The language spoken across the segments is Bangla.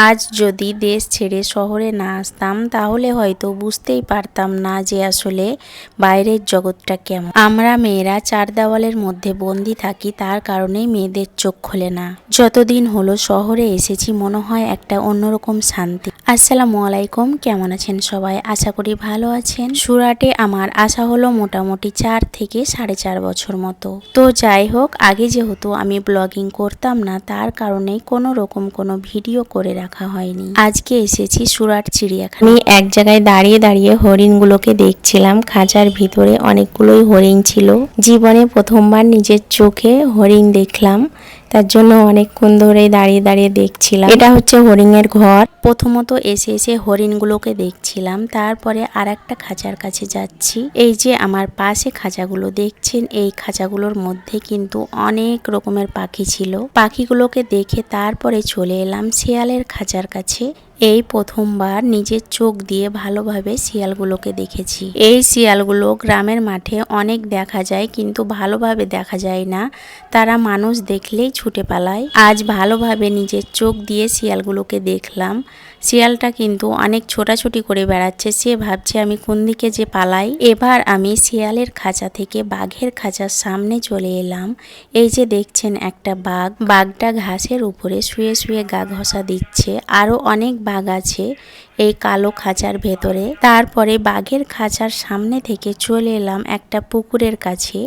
আজ যদি দেশ ছেড়ে শহরে না আসতাম তাহলে হয়তো বুঝতেই পারতাম না যে আসলে বাইরের জগৎটা কেমন। আমরা মেয়েরা চার দেওয়ালের মধ্যে বন্দি থাকি, তার কারণেই মেয়েদের চোখ খোলে না। যতদিন হলো শহরে এসেছি মনে হয় একটা অন্যরকম শান্তি। আসসালামু আলাইকুম, কেমন আছেন সবাই? আশা করি ভালো আছেন। সুরাটে আমার আসা হলো মোটামুটি 4 থেকে 4.5 বছর মতো। তো যাই হোক, আগে যেহেতু আমি ব্লগিং করতাম না, তার কারণেই কোনো রকম কোনো ভিডিও করে রাখা হয়নি। আজকে এসেছি সুরাট চিড়িয়াখানা। আমি এক জায়গায় দাঁড়িয়ে দাঁড়িয়ে হরিণগুলোকে দেখছিলাম। খাঁচার ভিতরে অনেকগুলোই হরিণ ছিল। জীবনে প্রথমবার নিজের চোখে হরিণ দেখলাম, তার জন্য অনেকক্ষণ ধরে দাঁড়িয়ে দাঁড়িয়ে দেখছিলাম। এটা হচ্ছে হরিণের ঘর। প্রথমত এসে এসে হরিণগুলোকে দেখছিলাম, তারপরে আর একটা খাঁচার কাছে যাচ্ছি। এই যে আমার পাশে খাঁচাগুলো দেখছেন, এই খাঁচাগুলোর মধ্যে কিন্তু অনেক রকমের পাখি ছিল। পাখিগুলোকে দেখে তারপরে চলে এলাম শিয়ালের খাঁচার কাছে। এই প্রথমবার নিজের চোখ দিয়ে ভালোভাবে শিয়ালগুলোকে দেখেছি। এই শিয়ালগুলো গ্রামের মাঠে অনেক দেখা যায়, কিন্তু ভালোভাবে দেখা যায় না, তারা মানুষ দেখলেই ছুটে পালায়। আজ ভালোভাবে নিজের চোখ দিয়ে শিয়ালগুলোকে দেখলাম। শিয়ালটা কিন্তু অনেক ছোটাছুটি করে বেড়াচ্ছে, সে ভাবছে আমি কোন দিকে যে পালাই। এবার আমি শিয়ালের খাঁচা থেকে বাঘের খাঁচার সামনে চলে এলাম। এই যে দেখছেন একটা বাঘ, বাঘটা ঘাসের উপরে শুয়ে শুয়ে গা ঘষা দিচ্ছে। আরো অনেক বাঘ আছে এই কালো খাঁচার ভেতরে। তারপরে বাঘের খাঁচার সামনে থেকে চলে এলাম একটা পুকুরের কাছে।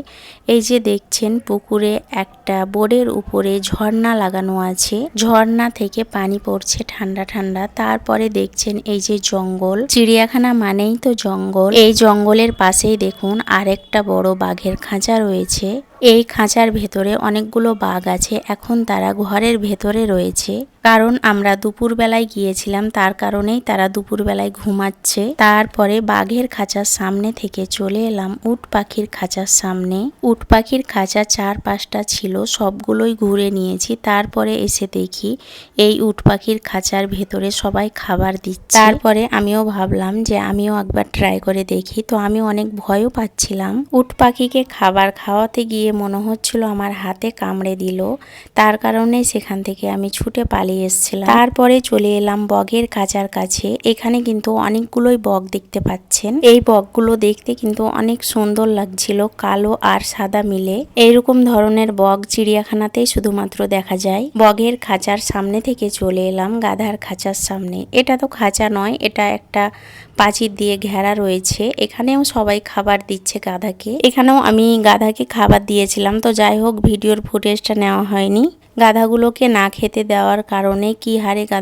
এই যে দেখছেন পুকুরে একটা বোর্ডের উপরে ঝর্ণা লাগানো আছে, ঝর্ণা থেকে পানি পড়ছে ঠান্ডা ঠান্ডা। তারপরে দেখছেন এই যে জঙ্গল, চিড়িয়াখানা মানেই তো জঙ্গল। এই জঙ্গলের পাশেই দেখুন আরেকটা বড় বাঘের খাঁচা রয়েছে। এই খাঁচার ভেতরে অনেকগুলো বাঘ আছে, এখন তারা ঘরের ভেতরে রয়েছে, কারণ আমরা দুপুর বেলায় গিয়েছিলাম, তার কারণেই তারা দুপুর বেলায় ঘুমাচ্ছে। তারপরে বাঘের খাঁচার সামনে থেকে চলে এলাম উট পাখির খাঁচার সামনে। উট পাখির খাঁচা 4-5টা ছিল, সবগুলোই ঘুরে নিয়েছি। তারপরে এসে দেখি এই উট পাখির খাঁচার ভেতরে সবাই খাবার দিচ্ছে। তারপরে আমিও ভাবলাম যে আমিও একবার ট্রাই করে দেখি। তো আমি অনেক ভয়ও পাচ্ছিলাম। উট পাখিকে খাবার খাওয়াতে গিয়ে মনে হচ্ছিল আমার হাতে কামড়ে দিল, তার কারণে সেখান থেকে আমি ছুটে পালিয়ে এসেছিলাম। তারপরে চলে এলাম বগের খাঁচার কাছে। এখানে কিন্তু অনেকগুলোই বগ দেখতে পাচ্ছেন। এই বগগুলো দেখতে কিন্তু অনেক সুন্দর লাগছিল, কালো আর সাদা মিলে। এইরকম ধরনের বগ চিড়িয়াখানাতেই শুধুমাত্র দেখা যায়। বগের খাঁচার সামনে থেকে চলে এলাম গাধার খাঁচার সামনে। এটা তো খাঁচা নয়, এটা একটা প্রাচীর দিয়ে ঘেরা রয়েছে। এখানেও সবাই খাবার দিচ্ছে গাধাকে। এখানেও আমি গাধাকে খাবার দিয়েছিলাম। তো যাই হোক, ভিডিওর ফুটেজটা নেওয়া হয়নি। গাধাগুলোকে না খেতে দেওয়ার কারণে কি হারে গাধা